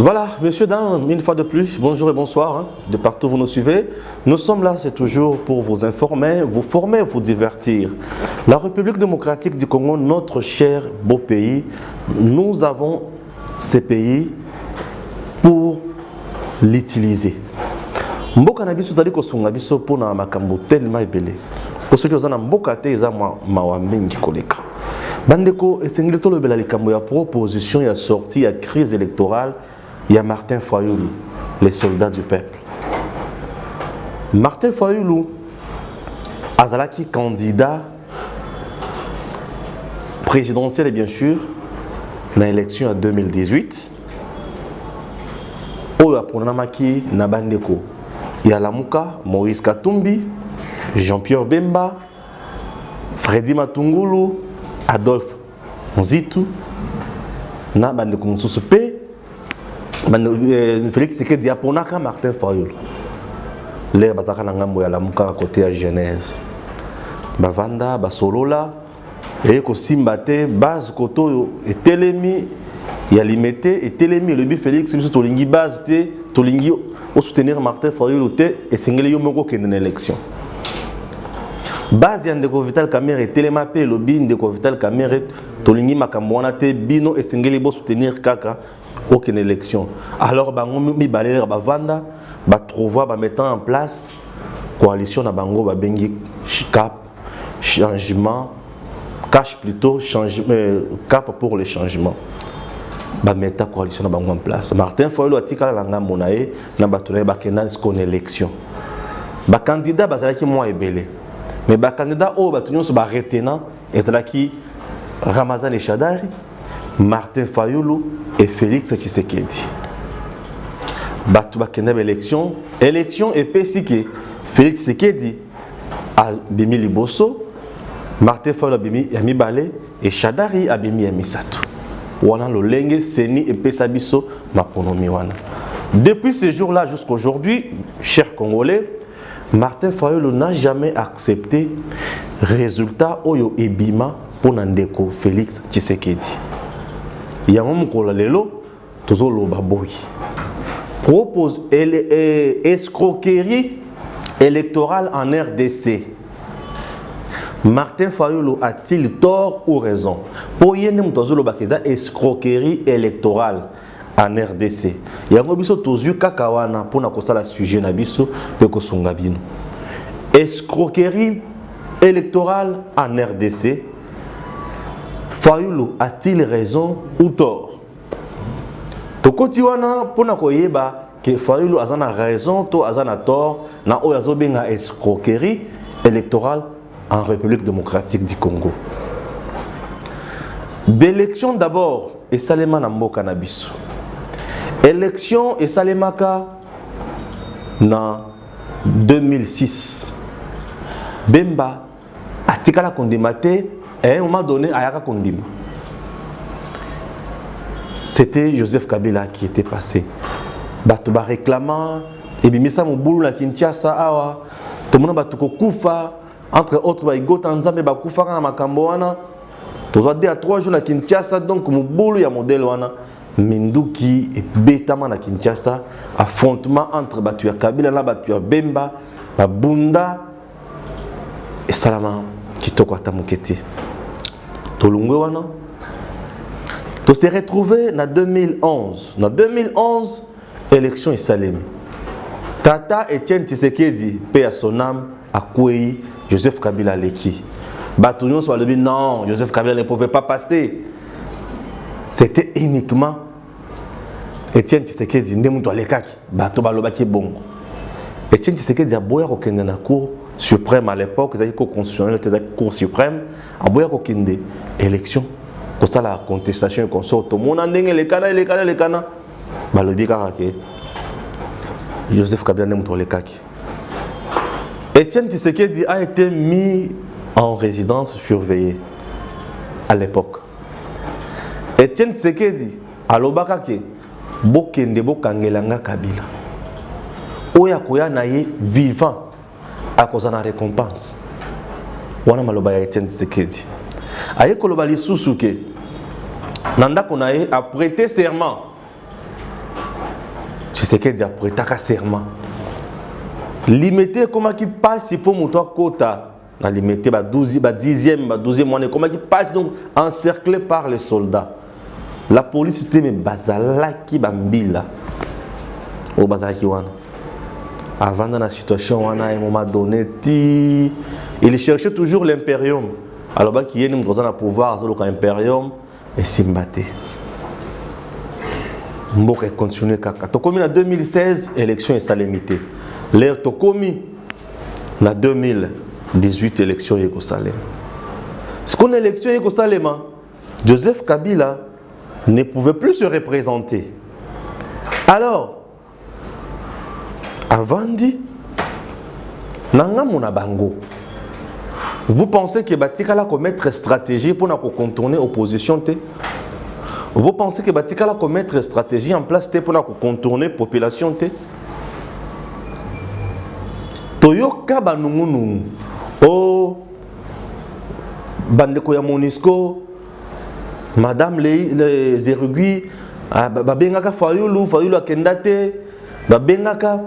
Voilà, messieurs, dames, une fois de plus, bonjour et bonsoir, hein, de partout vous nous suivez. Nous sommes là, c'est toujours pour vous informer, vous former, vous divertir. La République démocratique du Congo, notre cher beau pays, nous avons ces pays pour l'utiliser. Mboka na biso zali kosunga biso pona makambo tellement ebele. Pour ceux qui ont mboka te eza mawa mingi koleka. Bandeko esengeli tolobela likambo ya proposition ya sortie ya crise électorale. Il y a Martin Fayoulou, les soldats du peuple. Martin Fayoulou, azalaki candidat présidentiel bien sûr, dans l'élection en 2018. Oyo aponamaki na bandeko. Il y a Lamuka, Moïse Katumbi, Jean-Pierre Bemba, Freddy Matungulu, Adolphe Nzitu, na bandeko mosusu pe Félix Tshisekedi aponaka Martin Fayoulou. Les bataka na ngambo ya Lamuka à côté à Genève. Bavanda, basolola, et ko simbate base koto et telemi ya limité et telemi le bi Félix biso tolingi base te tolingi au soutenir Martin Fayoulou te et sengeli yo moko kende na élection. Base ya ndeko Vital Kamerhe telema pe lobi ndeko Vital Kamerhe tolingi makambo wana te bino et sengeli bo soutenir kaka aucune élection. Alors bango mi balera bavanda ba trouver ba mettant en place coalition na bango ba bengi cap changement cache plutôt cap pour le changement. Ba mettre coalition na bango en place. Martin Fayoulou atikala la ngambo na ye na batona ba kena skone élection. Ba candidat bazalaki moi ebele. Mais ba candidat o batunyo so ba retenant ezalaki Ramazan Eshadari, Martin Fayoulou et Félix Tshisekedi. Batu bakenda élection et pesike Félix Tshisekedi a bimi liboso, Martin Fayoulou a bimi yami balé et Shadari a bimi yami sato. Wana lolenge seni et pesabiso maponomi wana. Depuis ce jour-là jusqu'à aujourd'hui, chers Congolais, Martin Fayoulou n'a jamais accepté résultat oyo ebima pour Nandeko Félix Tshisekedi. Il y a un moment où lelo tozo loba boy propose escroquerie électorale en RDC. Martin Fayoulou a-t-il tort ou raison? Pour yene mtozo loba keza escroquerie électorale en RDC. Il y a un biso tozu kakawana pour na kosala sujet na biso pe kosunga bino. Escroquerie électorale en RDC. Fayoulou a-t-il raison ou tort? Tokoti wana pona koyeba que Fayoulou azana raison to azana tort na oyazo benga escroquerie électorale en République démocratique du Congo. L'élection d'abord et salema na mboka na biso. Élection et salemaka na 2006. Bemba atikala kondimate et à un moment donné, Ayaka Kondima. C'était Joseph Kabila qui était passé. Batuba réclamant, et bien ça mon boulot la Kinshasa awa, tout le monde batuko kufa, entre autres baigo Tanzanie bakufa kana makambo wana. Tozo à 3 jours na Kinshasa donc mon boulot ya modèle wana. Minduki et Betama na Kinshasa, affrontement entre batu ya Kabila na batu ya Bemba, Babunda et Salama kitoko atamuketi. To s'est retrouvé en 2011. En 2011, élection Salem. Tata Etienne Tshisekedi, paix à son âme, a Kouei, Joseph Kabila Leki. Batouillon soit le dit non, Joseph Kabila ne pouvait pas passer. C'était uniquement Etienne Tshisekedi, Ndemouto Lekaki, Bato Balobaki Bongo. Etienne Tshisekedi a boya kokende na cour suprême à l'époque, c'est-à-dire qu'au constitutionnel, c'était la cour suprême, a boya kokende élection, comme ça la contestation et qu'on sort tout le monde, les cana, balobi karake, Joseph Kabila Ndemouto Lekaki. Etienne Tshisekedi a été mis en résidence surveillée à l'époque. Etienne Tshisekedi a l'obakake, bokende bokangelanga Kabila. Oya koya naye vivant à cause de la récompense. Wana maloba ya Etienne Tshisekedi. Aye koloba lisusu ke nanda konaye a prêté serment Tshisekedi a prêté un serment. Limité comment qui passe pour mon quota. Limité 10e mois, comment qui passe donc encerclé par les soldats. La police était mais bazalaki bambila. Au bazalaki wana. Avant dans la situation à un moment donné, il cherchait toujours l'impérium. Alors qu'il y a une dans le pouvoir, c'est l'impérium et Simbaté. Mboka continue kaka. Tokomi en 2016, élection et salémité. L'air Tokomi en 2018, élection et Salem. Ce qu'on a élection et Salem, Joseph Kabila ne pouvait plus se représenter. Alors, avant dit, Nanga Mona Bango. Vous pensez que Batika la commettre stratégie pour contourner l'opposition? Vous pensez que Batika la commettre stratégie en place pour contourner la population? Toyoka Banungunung, oh, Bandeko ya Monisco, Madame les érudits, Babengaka Fayulu Akendate, Babengaka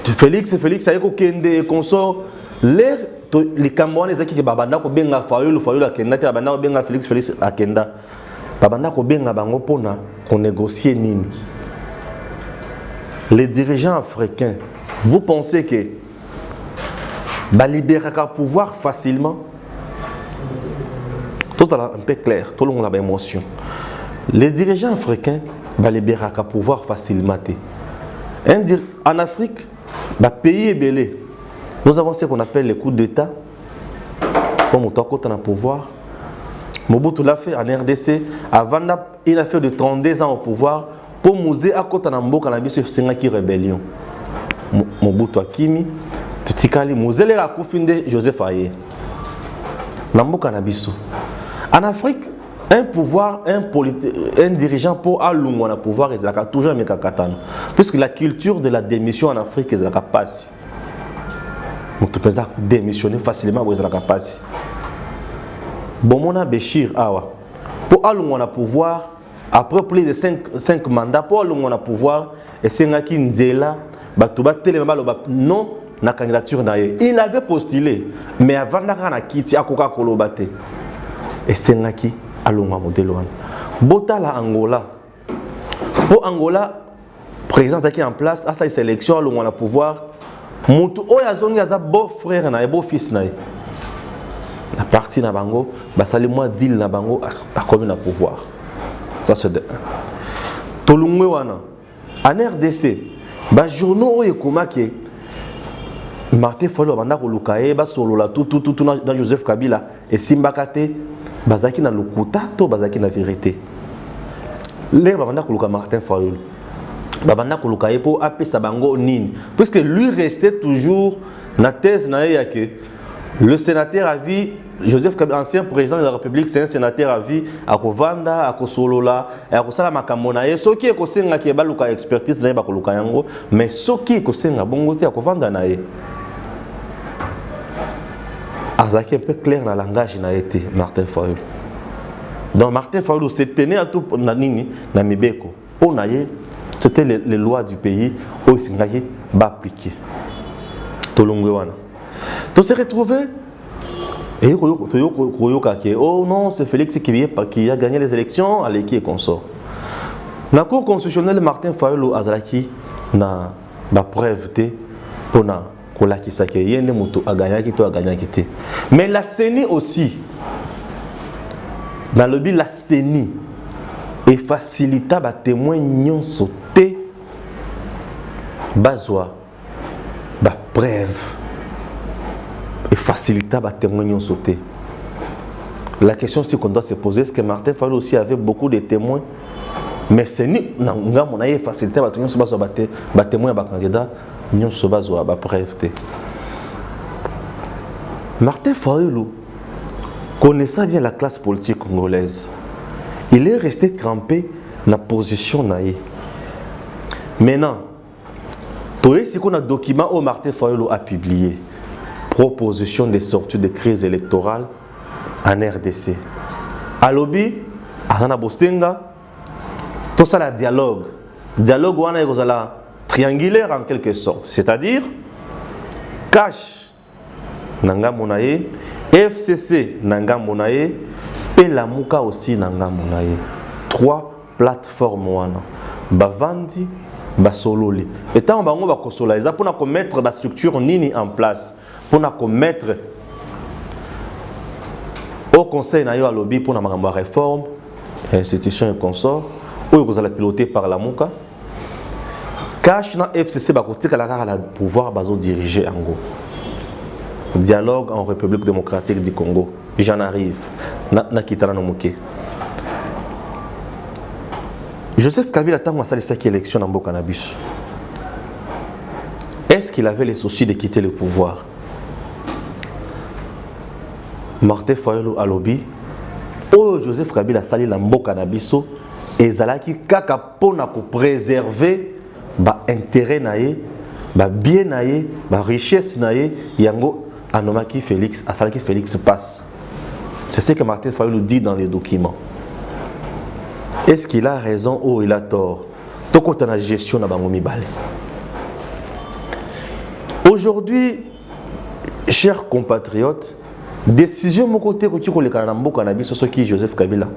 Félix Ayeko Kende et consort, les Camerounais qui babanda ko benga Fayulu Akendate, babanda ko benga Félix Akenda, babanda ko benga bango pona qu'on négocie nini. Les dirigeants africains, vous pensez que libérer le pouvoir facilement? Tout ça un peu clair, tout le monde a une émotion. Les dirigeants africains libérer le pouvoir facilement. En Afrique, le pays est belé. Nous avons ce qu'on appelle les coups d'État. Comme on a le pouvoir. Mobutu l'a fait en RDC. Avant, il a fait de 32 ans au pouvoir. Pour Mouzé, à côté de Mboka, il y a une rébellion. Mobutu Akimi, Tutikali, Mouzé, a confondé Joseph Aye. Mboka Nabiso. En Afrique, un pouvoir, un dirigeant pour allouer le pouvoir, il a toujours mis Kakatano. Puisque la culture de la démission en Afrique, il a passé. Donc tu peux démissionner facilement, il a passé. Bon, mon Béchir, pour allouer le pouvoir, après plus de 5 mandats, pour allouer le pouvoir, et c'est un qui Nzela, non, la candidature. Il avait postulé, mais avant d'avoir quitté, Akoka Kolobate. Et c'est un qui alonga modèle wana. Bota la Angola. Pour Angola, président qui est en place, à sa sélection, alonga na pouvoir. Mutu oya zongi aza beau frère na beau fils na. La partie na bango, basali moi deal na bango a comme na pouvoir. Ça c'est de 1. Tolungwe wana. En RDC, ba journaux oyo komake Martin Fayulu banda ko lukaye ba solo la tout dans Joseph Kabila et Simbakate bazaki na lokuta to bazaki na vérité. Les babanda ko luka Martin Fayulu babanda ko lukaye pour apesa bango nini puisque lui restait toujours na thèse na ya que le sénateur a vu Joseph Kabila, ancien président de la République, c'est un sénateur à vie à Kovanda, à Kosolola, à Kosala Makamonaye. Ce qui est Kosenga qui est baluka expertise na ba luka yango, mais ce qui est Kosenga bongote à Kovanda nae. Azaki un peu clair dans le langage n'a été Martin Fayulu. Donc Martin Fayulu s'est tenu à tout nanini na mibeko. Pour naye, c'était les lois du pays où Singaye va appliquer. Tolongwana. Tu s'est retrouvé et oh non, c'est Félix qui a gagné les élections, allez qui est consort. La Cour constitutionnelle Martin Fayulu Azaki na ba preuve pour na mais la CENI aussi, dans le but la CENI, et facilita les témoins n'y sauté, bazoa, preuve, et facilita les témoins n'y sauté. La question c'est qu'on doit se poser, est-ce que Martin Fayulu aussi avait beaucoup de témoins? Mais CENI, on a facilité les témoins et les candidats. Martin Fayulu, connaissant bien la classe politique congolaise, il est resté crampé dans la position naïe. Maintenant, si on a un document où Martin Fayulu a publié proposition de sortie de crise électorale en RDC. À l'objet, à Bosenga, tout ça le dialogue Dialogue wana ekozala triangulaire en quelque sorte, c'est-à-dire cash ngambo na ye, FCC ngambo na ye, et Lamuka aussi ngambo na ye. 3 plateformes wana. Bavandi, basololi. Et tant bango ba kosola, ça pour na mettre la structure nini en place, pour na mettre au conseil na yo lobby pour na makambo réforme, institution et consort, ou ekozala piloté par Lamuka. Cash na FCC ba kotika la pouvoir bazo diriger ango. Dialogue en République démocratique du Congo. J'en arrive. Na kitana no muke. Joseph Kabila tango asali saki élection na mboka na biso. Est-ce qu'il avait les soucis de quitter le pouvoir? Martin Fayulu alobi o Joseph Kabila sali la mboka na biso ezalaki kaka pona ko préserver ba intérêt naé, ba bien naé, ba richesse naé yango anomaki Félix, asalaki Félix passe. C'est ce que Martin Fayulu dit dans les documents. Est-ce qu'il a raison ou il a tort? Donc on a la gestion na bango mibale. Aujourd'hui, chers compatriotes, décision mon côté ko kiko le kana mboka na biso so ki Joseph Kabila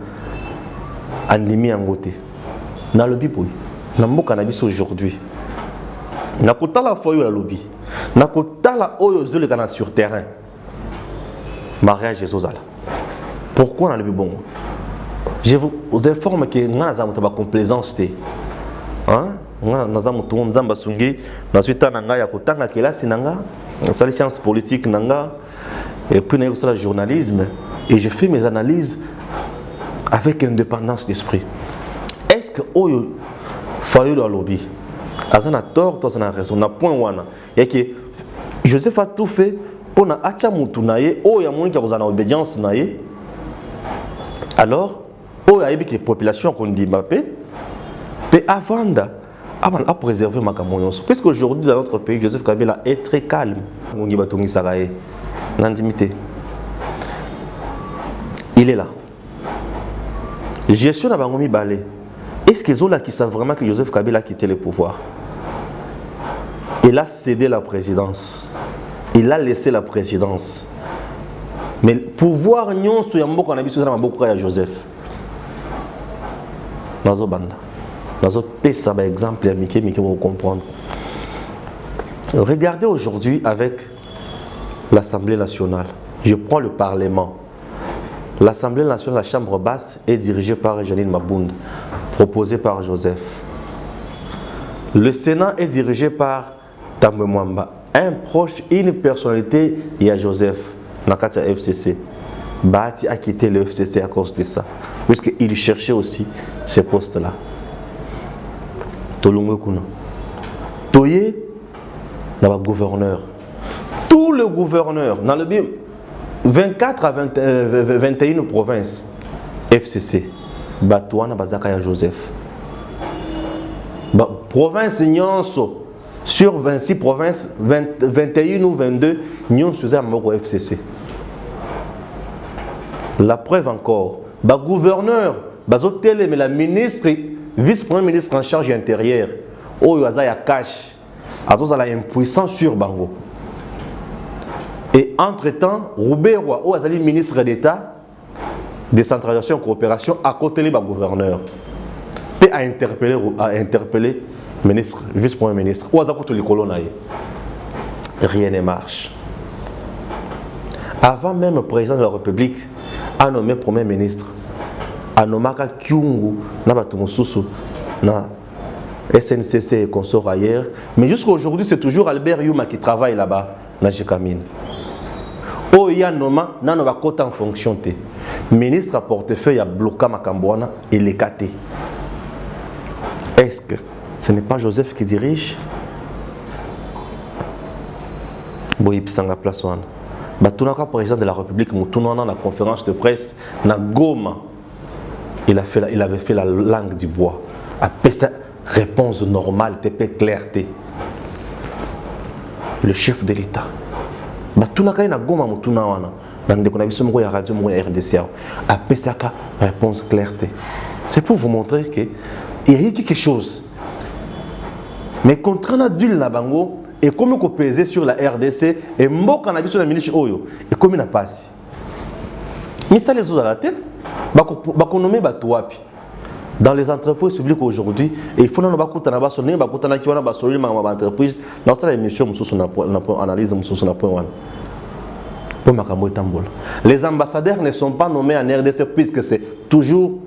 andimi angote. Na lobi boy. Na mboka na biso aujourd'hui. Na kotala foyo la lobby. Na kotala oyo zole kana sur terrain. Mariage ezozala. Pourquoi na lobi bon? Je vous informe que nga za muto ba complaisance te. Hein? Nga naza muto nzamba sungi na suita na nga ya kotanga kelasi nanga, sali science politique nanga et puis na la journalisme et je fais mes analyses avec indépendance d'esprit. Est-ce que oyo Fayulu a lobby? Azana tort, toi na raison, na point wana. Et que Joseph a tout fait pour na acha mutu na ye, o ya moni ki azana obédience na ye. Alors, o ya yebi que population qu'on dit Mbappé, mais avant à préserver ma camoyonce. Parce qu'aujourd'hui dans notre pays, Joseph Kabila est très calme. On y va tourner Saraye, l'intimité. Il est là. Gestion n'a pas mis balai. Est-ce que les qui savent vraiment que Joseph Kabila a quitté le pouvoir? Il a cédé la présidence. Il a laissé la présidence. Mais le pouvoir, nous avons beaucoup à Joseph. Dans banda. Dans ça par exemple, Mickey vous comprendre. Regardez aujourd'hui avec l'Assemblée nationale. Je prends le Parlement. L'Assemblée nationale, la Chambre basse, est dirigée par Janine Mabund, proposée par Joseph. Le Sénat est dirigé par Tambwe Mwamba, un proche, une personnalité, il y a Joseph, Nakatia FCC. Bahati a quitté le FCC à cause de ça, puisqu'il cherchait aussi ces postes-là. Tolongwe Kuna. Toye, dans le gouverneur. Tous les gouverneurs, dans le 24 à 21 provinces, FCC, Batouana Bazakaya Joseph. Province Nyonso, sur 26 provinces, 21 ou 22, Nyonso Zamoko FCC. La preuve encore, gouverneur, mais la ministre, vice-premier ministre en charge intérieure, Oyo Azaya Cash, Azozala impuissant sur Bango. Et entre-temps, Roubaix-Roi, Azali ministre d'État, décentralisation et coopération, à côté du gouverneur. Et a interpellé ministre, vice-premier ministre, ou Azakoto les colonnes. Rien ne marche. Avant même le président de la République a nommé premier ministre, a nommé Kyungu, Nabatumususu, na SNCC et consort ailleurs. Mais jusqu'à aujourd'hui, c'est toujours Albert Yuma qui travaille là-bas, na Jekamine. Oh, il y a nommé, nan va côté en fonction de ministre à portefeuille a bloqué Makambouana et les KT. Est-ce que ce n'est pas Joseph qui dirige? Boyi Pisanga place wana. Batunaka président de la République Moutounana la conférence de presse na Goma. Il avait fait la langue du bois. Après sa réponse normale, clarté. Le chef de l'État. Batunaka na Goma Moutounana. Dans des conditions de radio RDC. Après sa réponse clarté. C'est pour vous montrer que il y a quelque chose. Mais contrat na d'huile na bango et comme on pesait sur la RDC et mboka na biso na milice oyo et comme na passe. Mais ça les autres à la tête, bakonomé bato wapi. Dans les entreprises publiques aujourd'hui, il faut que entreprise dans cette émission analyse les ambassadeurs ne sont pas nommés en RDC puisque c'est toujours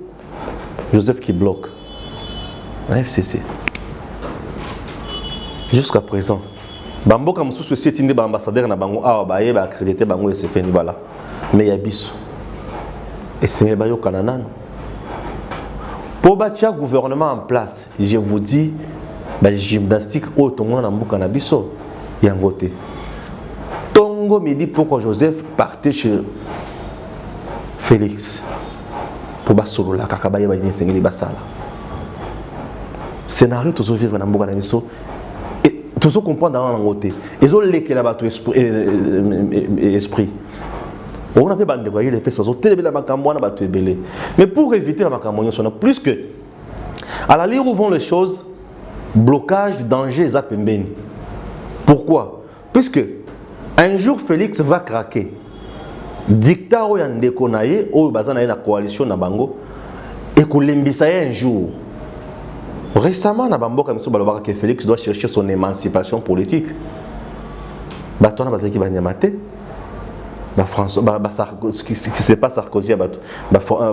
Joseph qui bloque la FCC jusqu'à présent. Bamboka musu société ndi ba ambassadeur na bango awa ba yeba accrédité bango et c'est fait voilà. Mais ya biso. Et c'est ba yo kanana. Pour bâtir le gouvernement en place, je vous dis, la gymnastique autrement dans le Canabiso, il y a un côté. Tongo me dit pourquoi Joseph partait chez Félix. Pour Basolo, la Kakabaya, Sengeli Basala. Scénario, tout vivre dans le Canabiso. Et tout ce qu'on comprend dans le côté. Ils ont l'équilibre là-bas, esprit. On a fait bande de les personnes ont télé la macamboine battu belé. Mais pour éviter la macamboine, on a plus que à la lire où vont les choses, blocage, danger, zapembeni. Pourquoi? Puisque un jour Félix va craquer. Dictat ou yande konaye ou bazana na coalition na bango et que l'embissaye un jour. Récemment na bambo comme ça balobaka que Félix doit chercher son émancipation politique. Batona bazaki banyamate. François, c'est pas Sarkozy,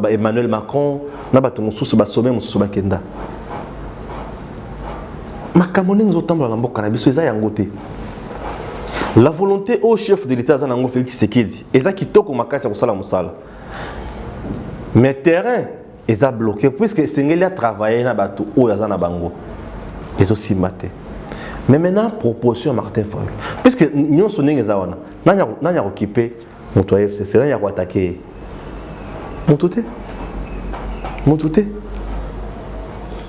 Emmanuel Macron, la volonté au chef de l'État, Félix Tshisekedi, et ça qui toque au makasi à Kusala Moussala. Mais terrain, ils ont bloqué, puisque Sengeli a travaillé dans Batou, où ils ont bango. Ils ont aussi maté. Mais maintenant, proposition à Martin Fayulu. Puisque nous sommes les Zawana, nous avons occupé mon FCC, nous avons attaqué. Mon touté.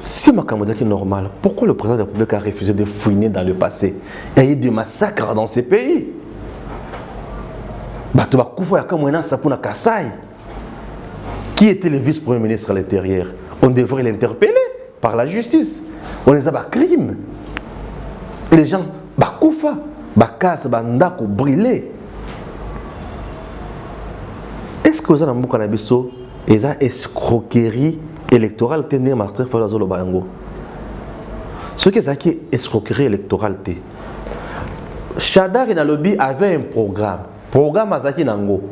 Si ma camarade est normal, pourquoi le président de la République a refusé de fouiner dans le passé? Il y a eu des massacres dans ces pays. Qui était le vice-premier ministre à l'intérieur? On devrait l'interpeller par la justice. On les a bas crimes. Et les gens, bakoufa, bakas, bandako, brûlés. Est-ce que vous avez un cannabis et ça escroquerie électorale tenir Martin Fayulu Zolo Bayango? Ce qui est escroquerie électorale te. Chadar et Nalobi avait un programme Azaki Nango.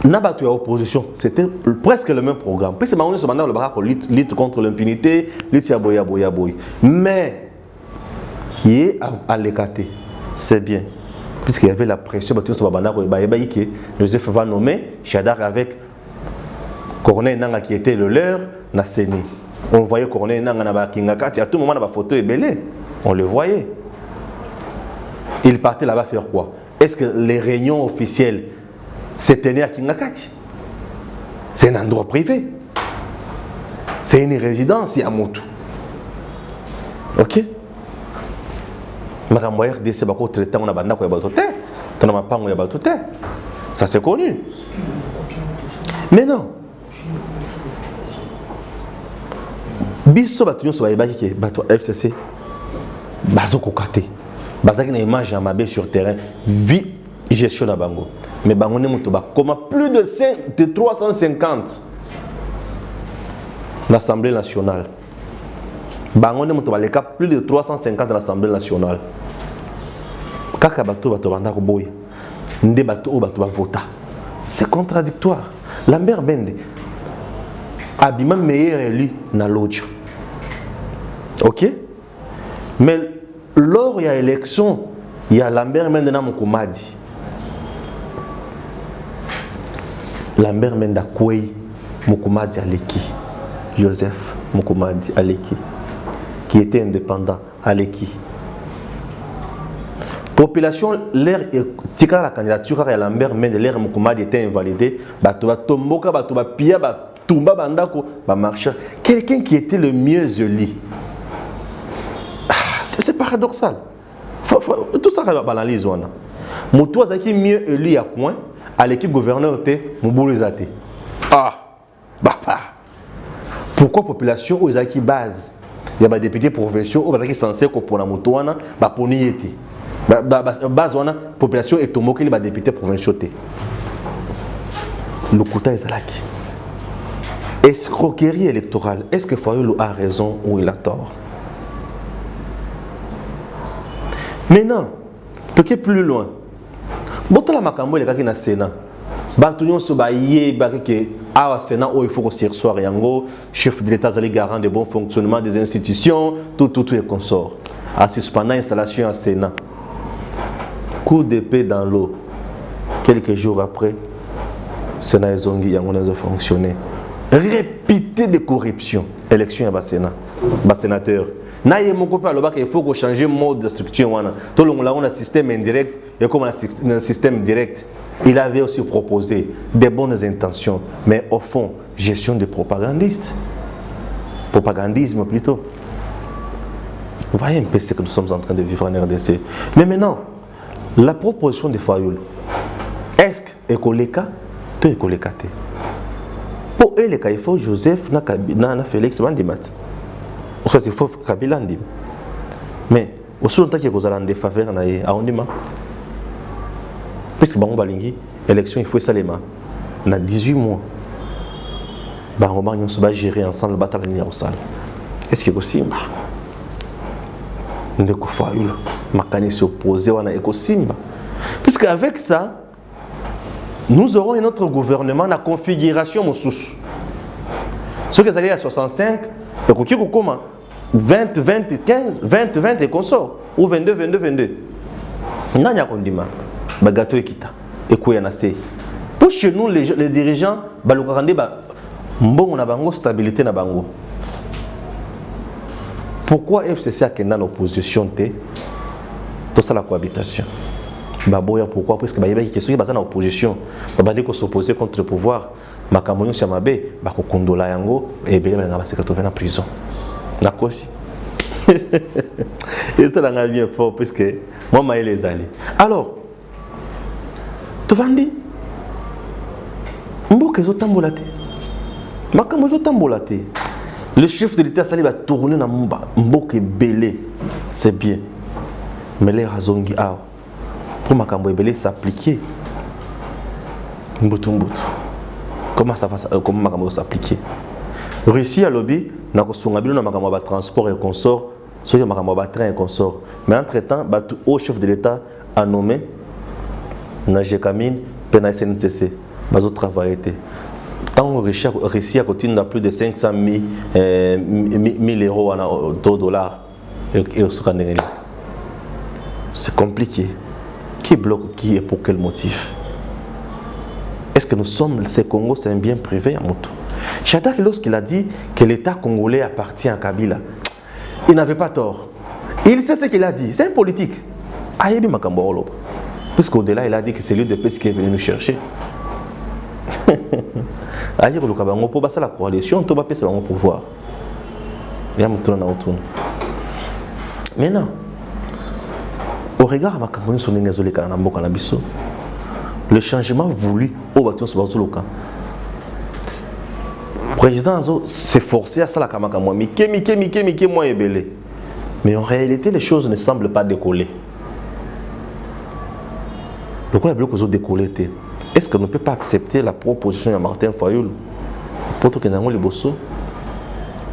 Nabatu à opposition, c'était presque le même programme. Puis c'est marrant ce matin le barak lutte contre l'impunité, lutte boya. Mais il est à l'écarter. C'est bien. Puisqu'il y avait la pression, Joseph va nommer Chadar avec Corneille Nanga qui était le leur, na Séni. On voyait Corneille Nanga na Kingakati, à tout moment la photo est belle. On le voyait. Il partait là-bas faire quoi? Est-ce que les réunions officielles se tenaient à Kingakati? C'est un endroit privé. C'est une résidence à Motu. Ok? Ça c'est connu. Mais non. Biso batunyo so bayebaki ke bato FCC bazoko kate. Bazaki na image ya mabe sur terrain, vie gestion na bango. Mais bango ne muto ba comme plus de 350 l'Assemblée nationale. Bango ne muto ba leka plus de 350 l'Assemblée nationale. Kaka bato banda ko boy. Nde bato o bato ba vota. C'est contradictoire. Lambert Mende abima meilleur élu na lodge. Ok? Mais lors il y a élection, il y a Lambert Mende na Mokomadi. Lambert Mende a Kwei Mokomadi Aleki. Joseph Mokomadi Aleki. Qui était indépendant Aleki. Population, l'air tika la candidature à Lambert Mende, l'air Mokomadi était invalidé. Batoba Tomboka, Batoba Pia, Tumba Bandako, marcheur. Quelqu'un qui était le mieux élu. C'est paradoxal. Tout ça, on analyse. Moutou Azaki mieux élu à point, à l'équipe gouverneur était Mouboulizate. Ah, papa. Pourquoi population aux Azaki base? Il y a des députés provinciaux qui sont censés pour la motoana, pour niété. Base wana population est tombée les députés provinciaux. Le quota est là. Escroquerie électorale. Est-ce que Fayoulou a raison ou il a tort? Maintenant, tu es plus loin. Si la makambo est dans le Sénat, Sénat il faut que soit yango chef de l'État est garant du bon fonctionnement des institutions, tout est consort. À suspendre l'installation à Sénat. Coup d'épée dans l'eau. Quelques jours après, Sénat Zongi yango n'a pas fonctionné. Répété de corruption. Élection à Sénat. Sénateur. Il faut changer le mode de structure. Tout le monde a un système indirect et comme un système direct. Il avait aussi proposé des bonnes intentions, mais au fond, gestion de propagandistes. Propagandisme plutôt. Vous voyez un peu ce que nous sommes en train de vivre en RDC. Mais maintenant, la proposition de Fayoul, est-ce que c'est pour eux, il faut Joseph, Félix, il faut Kabila. Mais, aussi longtemps qu'il y a des faveurs à Ondima. Puisque l'élection, il faut ça les mains. On a 18 mois. On va gérer ensemble la bataille au salle. Est-ce que c'est possible? On a s'opposer à l'écosystème. Puisque avec ça, nous aurons un autre gouvernement dans la configuration sous. Ce que ça à 65, le coquille comment 20, 20, 15, 20, 20 et consort. Ou 22, 22, 22. Il n'y a pas de Bagato et Kita. Et quoi y en a assez. Pour chez nous, les dirigeants, on a une stabilité na bango. Pourquoi FCC a dans l'opposition tout ça la cohabitation? Pourquoi? Parce que les questions qui sont dans l'opposition, ils s'opposer contre le pouvoir. Makamonyo Siamabe, Kondola Yango, et bien se retrouver en prison. D'accord? Et ça l'a bien fort, puisque moi, je les alliés. Alors, tu vas dire, le chef de l'État va tourner dans Mboke Belé, c'est bien. Mais les raisons pour Makambo Belé s'appliquer. Comment ça va s'appliquer? Russie a lobby, n'a pas de transport et consort, soit il y a train et consort. Mais entre-temps, le chef de l'État a nommé Najekamine, Pena SNCC, bazo travailler. Tant que Russie a continué à plus de 500 000 euros en dollars, c'est compliqué. Qui bloque qui et pour quel motif? Est-ce que nous sommes, ces Congo, c'est un bien privé à Moutou? Chadak, lorsqu'il a dit que l'État congolais appartient à Kabila, il n'avait pas tort. Il sait ce qu'il a dit, c'est un politique. Aïebi Makambo. Puisqu'au-delà, il a dit que c'est lui de Pesque qui est venu nous chercher. Aïe, le Kabango, pour passer la coalition, tout va passer au pouvoir. Il y a un tour. Maintenant, au regard de Makambo, le changement voulu au bâtiment sur le camp. Le président s'est forcé à ça la Kamakamwa. Mike, moi et belé. Mais en réalité, les choses ne semblent pas décoller. Le quoi bloc aux autres décoller. Est-ce qu'on ne peut pas accepter la proposition de Martin Fayoul pour que nous les bosso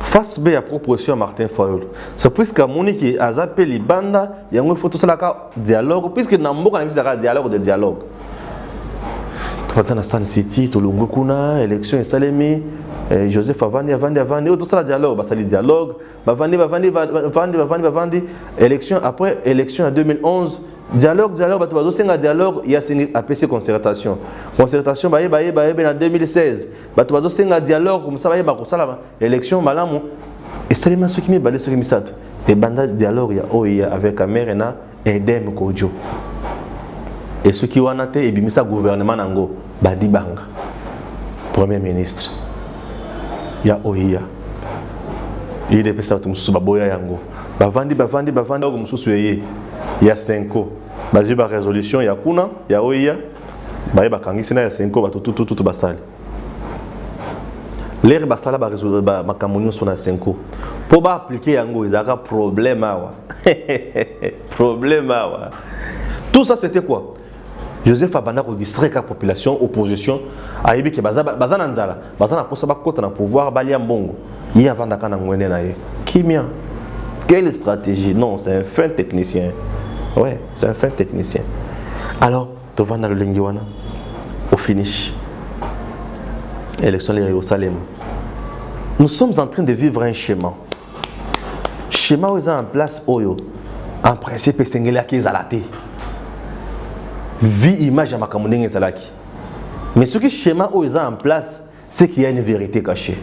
face B à proposition de Martin Fayoul? C'est puisque Monique a zappé les bandes, il y a un photo sur la dialogue, puisque nous avons un dialogue de dialogue. Dans la San City, tout le monde élection et Salemi, Joseph Avandi, tout ça le dialogue, ça le dialogue, Avandi, élection après élection en 2011, dialogue, il y a une APC concertation, en 2016, un dialogue comme ça, élection malamou, et Salema ce qui me balait ce qui me sat, et banda dialogue il y a avec Amerena et Dem Kodjo. Et ceux qui ont été et ça gouvernement nango Badi Banga premier ministre ya oya il est passé tout mususu baboya yango bavandi comme mususu yeye ya 5 bazi ba résolution ya kuna ya oya baye bakangisi na ya 5 tout basali. l'air basala ba résoudre ba makamoni sur na 5 ans pour ba appliquer yango ezaka problème awa problème awa. Tout ça c'était quoi? Joseph Abanda ko distraire la population opposition ayebi ke bazana nzala bazana posa ba kota na pouvoir balia mbongo yi avanda kana ngwene na ye kimia. Quelle stratégie? Non, c'est un fin technicien. Ouais, c'est un fin technicien. Alors, Tovanda le Lengiwana, au finish, élection de Jérusalem. Nous sommes en train de vivre un schéma. Schéma où ils ont en place, Oyo. En principe, c'est un zalate. Vie image à Makamoudeng Zalaki. Mais ce qui schéma où ils ont en place, c'est qu'il y a une vérité cachée.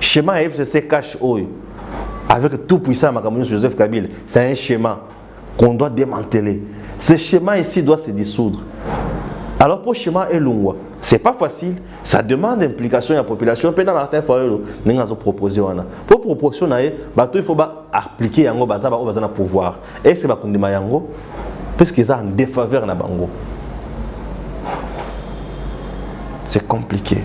Schéma FCC cache Oyo. Avec tout puissant Makamoudeng Joseph Kabila, c'est un schéma qu'on doit démanteler. Ce schéma ici doit se dissoudre. Alors pour le schéma et l'ungwa, c'est pas facile, ça demande implication de la population. Pendant Martin Fayulu, nous avons proposé. Pour proposer, il faut appliquer yango bazaba au bazana pouvoir. Et c'est pas qu'on demande yango, parce qu'ils sont en défaveur na bango. C'est compliqué.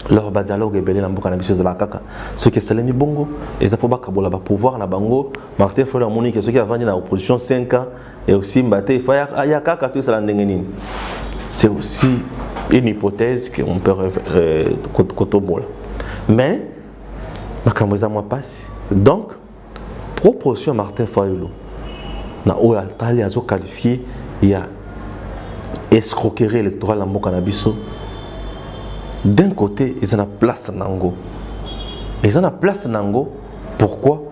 Leur dialogue est belé dans beaucoup de kaka. Ce qui est salami bongo, ils ont pas kabola ba pouvoir na bango. Martin Fayulu a moni que ceux qui a vendu dans l'opposition 5 ans et aussi mbaté faya ayaka tout ça l'endengenine. C'est aussi une hypothèse qu'on peut cotobola. Mais makamboza moi passe. Donc proposition Martin Fayulu na Oyaltali azo qualifié il y a escroquerie électorale en Mokanabiso. D'un côté, ils ont la place Nango. Ils ont la place Nango. Pourquoi?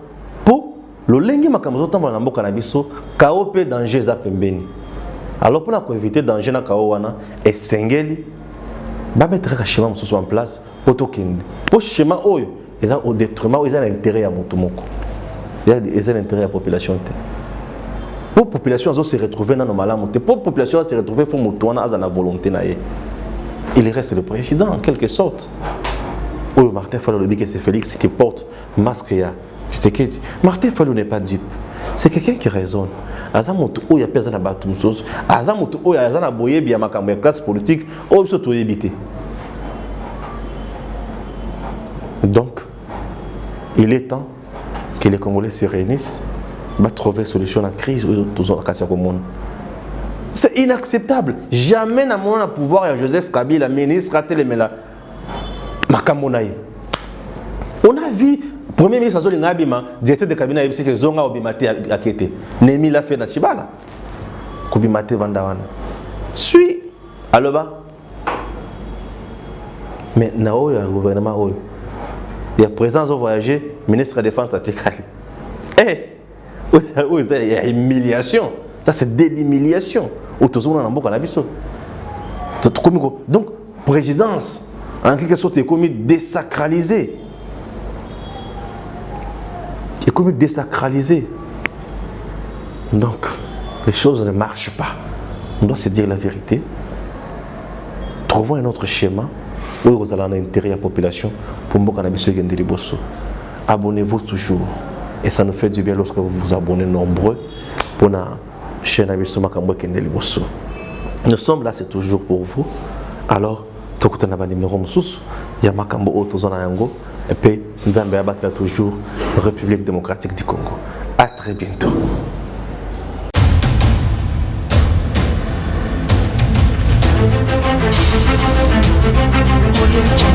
Pour le lengi makamzo tamba na mboka na biso, KOP danger za pembeni. Alors pour éviter danger na kawana et sengeli, ba mettre ka schéma mususu en place autokende. Pour schéma oyo, ils ont au détriment, ils ont l'intérêt à motomoko. Ils ont l'intérêt à la population. Pour la population se retrouver dans nos malamu, pour la population se retrouver faut motoana à la volonté na ye. Il reste le président en quelque sorte. Oh, Martin Fayulu que c'est Félix qui porte masque. C'est qui dit. Martin Fayulu n'est pas dupe. C'est quelqu'un qui raisonne. Azamoto oh, il y a personne à battre une chose. Azamoto oh, il y a personne à boyer bien ma classe politique. Oh, il faut tout éviter. Donc, il est temps que les Congolais se réunissent, va trouver solution à la crise ou tous en cas monde. C'est inacceptable. Jamais dans mon pouvoir, il y a Joseph Kabila, ministre, à Télémela. Makamonaï. On a vu, premier ministre Azoli Ngabima, directeur de cabinet, il que Zonga Obimate a quitté. Nemi l'a fait dans Chibala. Kobimate Vandawana. Suis à le bas. Mais Nao, il y a un gouvernement. Il y a présence au voyager, ministre de la Défense à Tekali. Eh, il y a humiliation. Ça, c'est de l'humiliation. Donc, présidence, en quelque sorte, est comme désacralisée. Est comme désacralisée. Donc, les choses ne marchent pas. On doit se dire la vérité. Trouvons un autre schéma où vous allez en intérêt à la population pour que vous abonnez-vous toujours. Et ça nous fait du bien lorsque vous vous abonnez nombreux pour la chaîne. Nous sommes là, c'est toujours pour vous. Alors, tout le monde a numéro il y a Makambo Otozana Yango et puis Nzambe abattra toujours République démocratique du Congo. À très bientôt. Audio